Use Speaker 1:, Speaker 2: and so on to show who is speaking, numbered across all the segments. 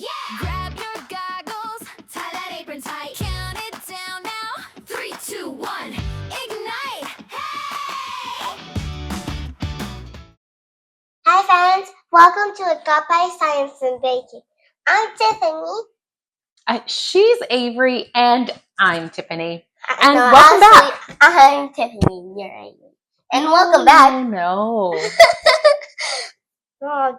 Speaker 1: Yeah! Grab your goggles, tie that apron tight. Count it down now. 3, 2, 1. Ignite! Hey!
Speaker 2: Hi friends, welcome to A Got by Science and Baking. I'm Tiffany.
Speaker 3: She's Avery, and I'm Tiffany. And
Speaker 2: No,
Speaker 3: welcome back.
Speaker 2: I'm Tiffany, you're Avery. And welcome back.
Speaker 3: No.
Speaker 2: Oh,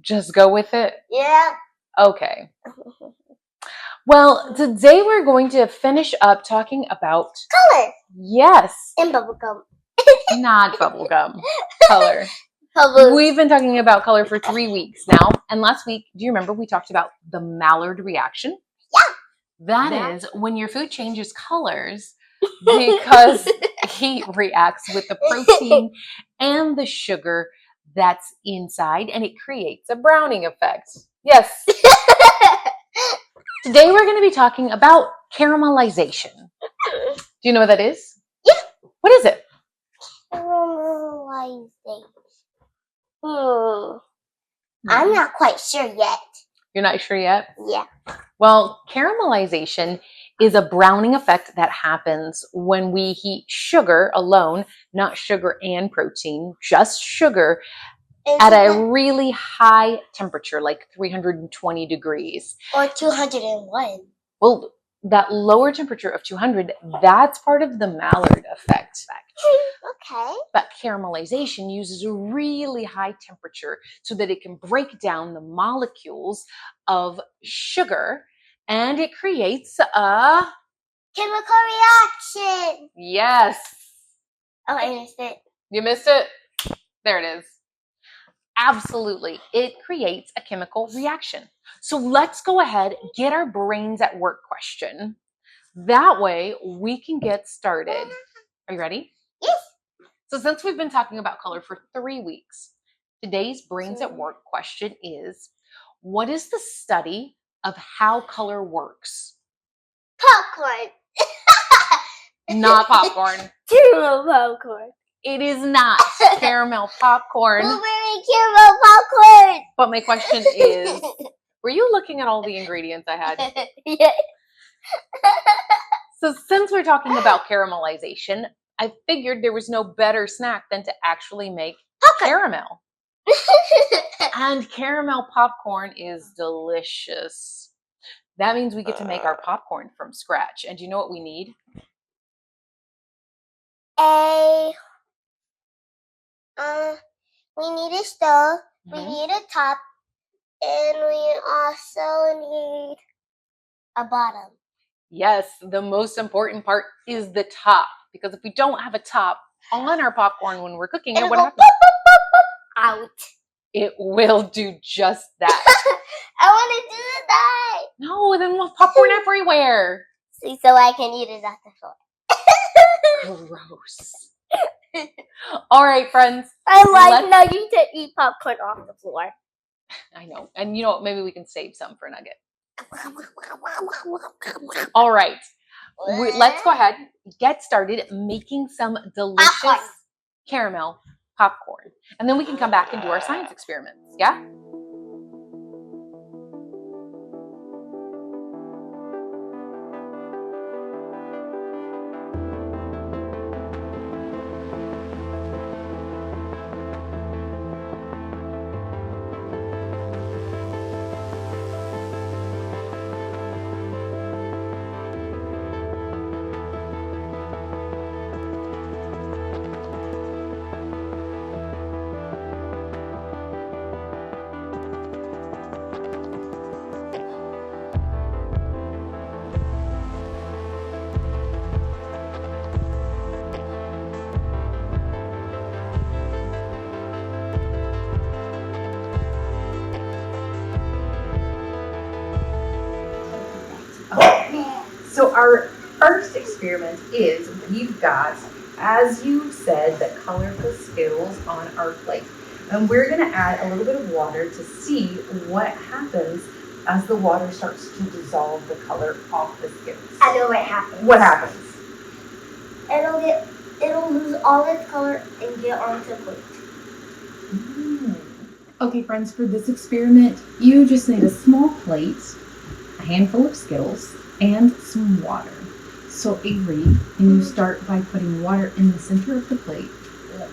Speaker 3: Just go with it?
Speaker 2: Yeah.
Speaker 3: Okay. Well, today we're going to finish up talking about
Speaker 2: color.
Speaker 3: Yes.
Speaker 2: And bubblegum.
Speaker 3: Not bubblegum. Color.
Speaker 2: Bubbles.
Speaker 3: We've been talking about color for 3 weeks now. And last week, do you remember we talked about the Maillard reaction?
Speaker 2: Yeah.
Speaker 3: That is when your food changes colors because heat reacts with the protein and the sugar that's inside, and it creates a browning effect. Yes. Today we're going to be talking about caramelization. Do you know what that is?
Speaker 2: Yeah.
Speaker 3: What is it?
Speaker 2: Caramelization. I'm not quite sure yet.
Speaker 3: You're not sure yet?
Speaker 2: Yeah.
Speaker 3: Well, caramelization is a browning effect that happens when we heat sugar alone, not sugar and protein, just sugar, at a really high temperature, like 320 degrees.
Speaker 2: Or 201.
Speaker 3: Well, that lower temperature of 200, that's part of the Maillard effect.
Speaker 2: Okay.
Speaker 3: But caramelization uses a really high temperature so that it can break down the molecules of sugar, and it creates a
Speaker 2: chemical reaction.
Speaker 3: Yes.
Speaker 2: Oh, I missed it.
Speaker 3: You missed it? There it is. Absolutely. It creates a chemical reaction. So let's go ahead, get our brains at work question. That way we can get started. Are you ready?
Speaker 2: Yes.
Speaker 3: So since we've been talking about color for 3 weeks, today's brains at work question is, what is the study of how color works?
Speaker 2: Popcorn.
Speaker 3: Not popcorn.
Speaker 2: Caramel popcorn.
Speaker 3: It is not caramel popcorn.
Speaker 2: Blueberry caramel popcorn.
Speaker 3: But my question is, were you looking at all the ingredients I had?
Speaker 2: Yeah.
Speaker 3: So since we're talking about caramelization, I figured there was no better snack than to actually make caramel. And caramel popcorn is delicious. That means we get to make our popcorn from scratch. And do you know what we need?
Speaker 2: We need a stove, we need a top, and we also need a bottom.
Speaker 3: Yes, the most important part is the top. Because if we don't have a top on our popcorn when we're cooking it, what happens?
Speaker 2: Out.
Speaker 3: It will do just that.
Speaker 2: I want to do that.
Speaker 3: No, then we'll have popcorn everywhere.
Speaker 2: See, so I can eat it off the floor.
Speaker 3: Gross. All right, friends.
Speaker 2: I like Nugget to eat popcorn off the floor.
Speaker 3: I know. And you know what? Maybe we can save some for Nugget. All right. Let's go ahead, get started making some delicious caramel popcorn. And then we can come back and do our science experiments. Yeah? So our first experiment is we've got, as you said, the colorful Skittles on our plate. And we're going to add a little bit of water to see what happens as the water starts to dissolve the color off the Skittles.
Speaker 2: I know what happens.
Speaker 3: What happens?
Speaker 2: It'll lose all its color and get onto the plate.
Speaker 3: Okay, friends, for this experiment, you just need a small plate, a handful of Skittles, and some water. So Avery, can you start by putting water in the center of the plate?
Speaker 2: Yes.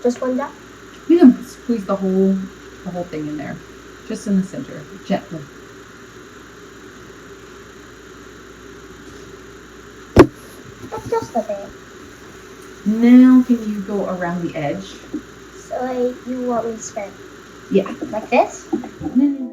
Speaker 2: Just one drop?
Speaker 3: You can squeeze the whole thing in there, just in the center, gently.
Speaker 2: That's just a bit.
Speaker 3: Now can you go around the edge?
Speaker 2: So you want me to spread
Speaker 3: Yeah.
Speaker 2: like this?
Speaker 3: No.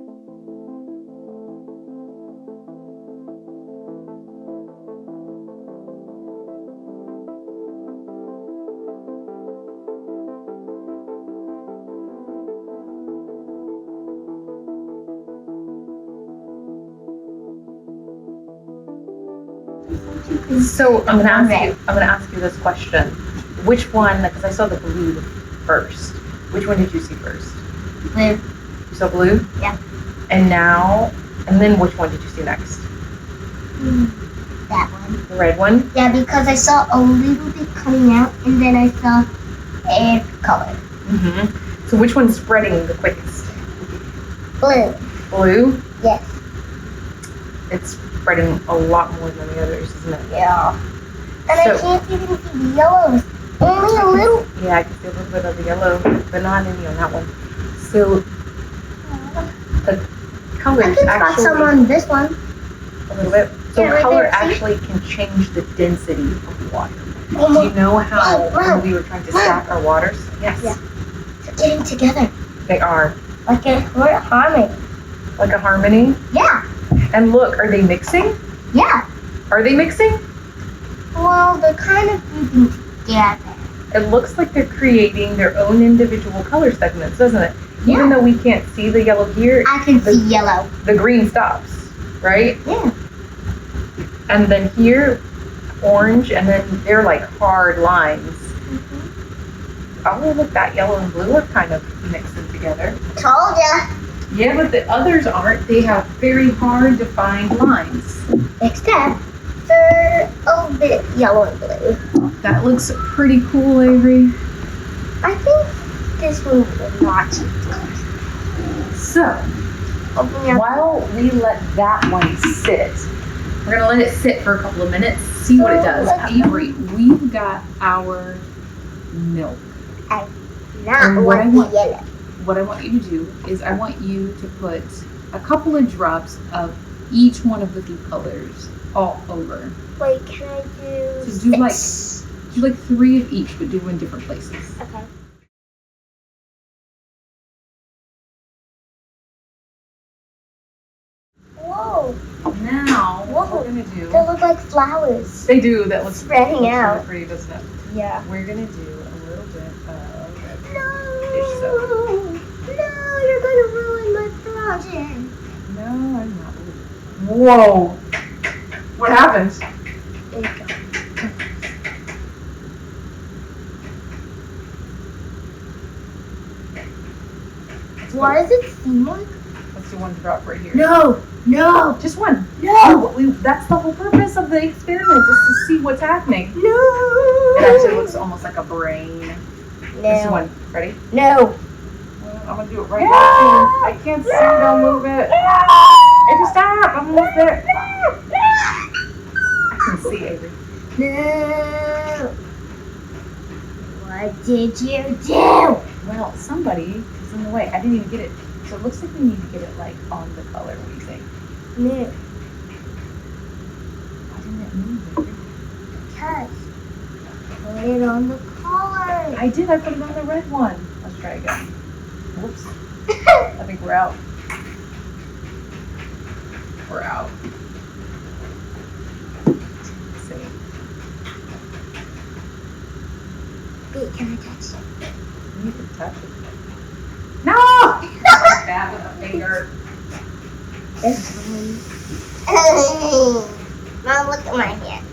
Speaker 3: So I'm gonna ask you this question. Which one? Because I saw the blue first. Which one did you see first?
Speaker 2: Blue.
Speaker 3: You saw blue?
Speaker 2: Yeah.
Speaker 3: And then which one did you see next?
Speaker 2: That one.
Speaker 3: The red one?
Speaker 2: Yeah, because I saw a little bit coming out, and then I saw a color.
Speaker 3: So which one's spreading the quickest?
Speaker 2: Blue.
Speaker 3: Blue?
Speaker 2: Yes.
Speaker 3: It's spreading a lot more than the others, isn't it?
Speaker 2: Yeah. And I can't even see the yellows. Only a little.
Speaker 3: Yeah, I can see a little bit of the yellow, but not any on that one. So the colors
Speaker 2: I can spot
Speaker 3: actually
Speaker 2: some on this one.
Speaker 3: a little bit. So
Speaker 2: Yeah, right
Speaker 3: color
Speaker 2: there, see?
Speaker 3: actually can change the density of water. Do
Speaker 2: Almost.
Speaker 3: you know how
Speaker 2: Wow.
Speaker 3: when we were trying to stack our waters? Yes.
Speaker 2: Yeah. They're getting together.
Speaker 3: They are.
Speaker 2: Like a harmony.
Speaker 3: Like a harmony.
Speaker 2: Yeah.
Speaker 3: And look, are they mixing?
Speaker 2: Yeah.
Speaker 3: Are they mixing?
Speaker 2: Well, they're kind of moving together.
Speaker 3: It looks like they're creating their own individual color segments, doesn't it?
Speaker 2: Yeah.
Speaker 3: Even though we can't see the yellow here,
Speaker 2: I can see yellow.
Speaker 3: the green stops, right?
Speaker 2: Yeah.
Speaker 3: And then here, orange, and then they're like hard lines. Oh, look, that yellow and blue are kind of mixing together.
Speaker 2: Told ya.
Speaker 3: Yeah, but the others aren't. They have very hard defined lines.
Speaker 2: Except for a bit yellow and blue.
Speaker 3: That looks pretty cool, Avery.
Speaker 2: I think this one will not change colors.
Speaker 3: So,
Speaker 2: Opening up.
Speaker 3: while we let that one sit, we're gonna let it sit for a couple of minutes, see what it does. Avery, we've got our milk.
Speaker 2: Not
Speaker 3: And what I
Speaker 2: want
Speaker 3: want-
Speaker 2: the yellow.
Speaker 3: What I want you to do is I want you to put a couple of drops of each one of the three colors all over.
Speaker 2: Wait, can I do
Speaker 3: So do
Speaker 2: six?
Speaker 3: Do like 3 of each, but do them in different places.
Speaker 2: Okay. Whoa,
Speaker 3: Now, what
Speaker 2: Whoa.
Speaker 3: we're gonna do.
Speaker 2: they look like flowers.
Speaker 3: They do. That looks
Speaker 2: Spreading
Speaker 3: looks
Speaker 2: out.
Speaker 3: really pretty, doesn't it?
Speaker 2: Yeah.
Speaker 3: We're gonna do a little bit of dish
Speaker 2: No,
Speaker 3: soap.
Speaker 2: no, you're gonna ruin my project.
Speaker 3: No, I'm not. Whoa! What happened?
Speaker 2: There you go. Why does it seem like?
Speaker 3: Let's do one drop right here.
Speaker 2: No, no,
Speaker 3: Just one.
Speaker 2: no,
Speaker 3: That's the whole purpose of the experiment, is to see what's happening.
Speaker 2: no.
Speaker 3: It actually looks almost like a brain. This
Speaker 2: No,
Speaker 3: one. Ready?
Speaker 2: no.
Speaker 3: I'm gonna do it right now. I can't see. Don't move it. Avery, stop! I'm almost there. I can see, Avery.
Speaker 2: No. What did you do?
Speaker 3: Well, somebody is in the way. I didn't even get it. So it looks like we need to get it like on the color. What do you think?
Speaker 2: No.
Speaker 3: Why didn't it move, Avery?
Speaker 2: Because put it on the collar.
Speaker 3: I did. I put it on the red one. Let's try again. Whoops. I think we're out. We're out. Let's see.
Speaker 2: Wait, can I touch it?
Speaker 3: You can touch it. No! Stab with a finger.
Speaker 2: This one. Mom, look at my hand.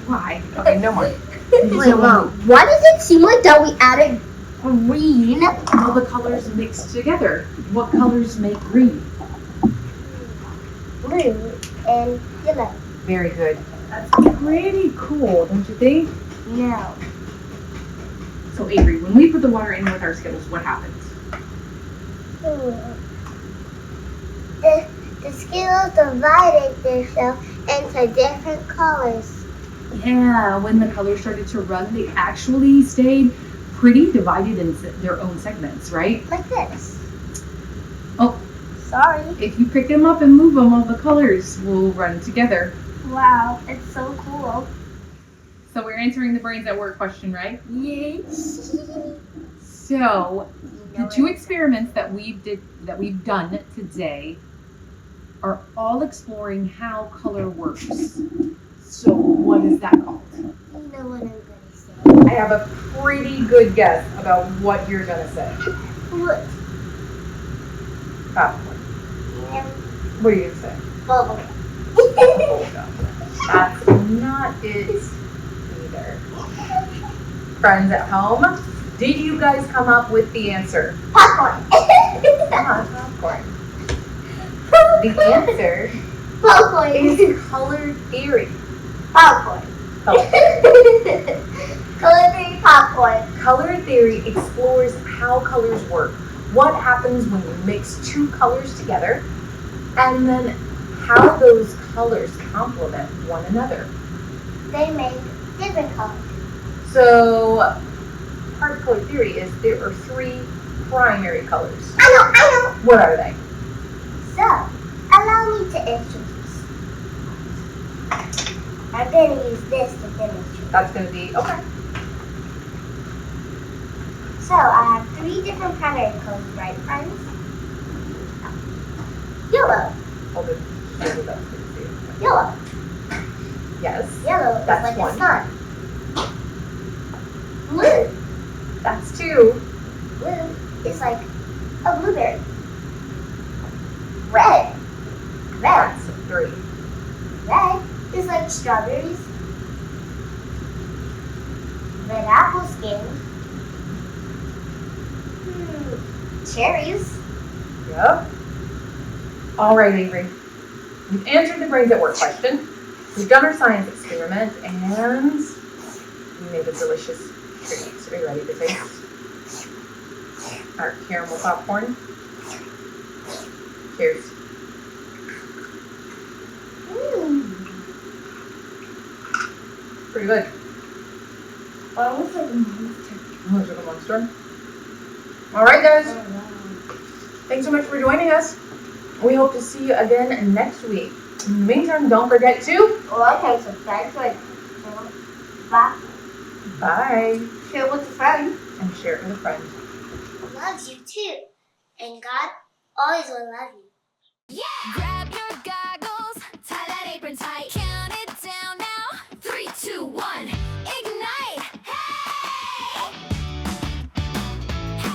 Speaker 3: Why? Okay, no more.
Speaker 2: Wait, Mom, why does it seem like that we added green?
Speaker 3: All the colors mixed together. What colors make green?
Speaker 2: Blue and yellow.
Speaker 3: Very good. That's pretty cool, don't you think?
Speaker 2: No.
Speaker 3: So Avery, when we put the water in with our Skittles, what happens?
Speaker 2: The Skittles divided themselves into different colors.
Speaker 3: Yeah, when the colors started to run, they actually stayed pretty divided in their own segments, right?
Speaker 2: Like this.
Speaker 3: Oh,
Speaker 2: sorry.
Speaker 3: If you pick them up and move them, all the colors will run together.
Speaker 2: Wow, it's so cool.
Speaker 3: So we're answering the brains at work question, right?
Speaker 2: Yes.
Speaker 3: So the two experiments that we've done today are all exploring how color works. So what is that called?
Speaker 2: You know what I'm gonna say.
Speaker 3: I have a pretty good guess about what you're gonna say.
Speaker 2: What?
Speaker 3: Popcorn.
Speaker 2: Yeah.
Speaker 3: What are you gonna say?
Speaker 2: Bubble.
Speaker 3: That's not it either. Friends at home, did you guys come up with the answer?
Speaker 2: Popcorn.
Speaker 3: Not popcorn. The answer
Speaker 2: Popcorn.
Speaker 3: is color theory.
Speaker 2: Popcorn.
Speaker 3: Color.
Speaker 2: Color theory popcorn.
Speaker 3: Color theory explores how colors work, what happens when you mix two colors together, and then how those colors complement one another.
Speaker 2: They make different colors.
Speaker 3: So, part of color theory is there are three primary colors.
Speaker 2: I know.
Speaker 3: What are they?
Speaker 2: So, allow me to introduce. I'm gonna use this to demonstrate.
Speaker 3: That's going to be, okay.
Speaker 2: So, I have three different primary colors, right, friends? Yellow.
Speaker 3: Hold it. Hold it up so you see.
Speaker 2: Yellow.
Speaker 3: Yes.
Speaker 2: Yellow
Speaker 3: That's
Speaker 2: is like
Speaker 3: one.
Speaker 2: the sun. Blue.
Speaker 3: That's two.
Speaker 2: Blue is like a blueberry. Red. Red.
Speaker 3: That's three.
Speaker 2: Red is like strawberries. Red apple skin. Cherries.
Speaker 3: Yep. All right, Avery. We've answered the brains at work question. We've done our science experiment, and we made a delicious treat. Are you ready to taste our caramel popcorn? Cheers. Pretty good.
Speaker 2: Almost like a monster.
Speaker 3: Almost like a monster. All right, guys. Thanks so much for joining us. We hope to see you again next week. In the meantime, don't forget to
Speaker 2: Like and subscribe to our channel. Bye.
Speaker 3: bye
Speaker 2: Share with a friend.
Speaker 3: and share it with a friend.
Speaker 2: Loves you too. And God always will love you.
Speaker 1: Grab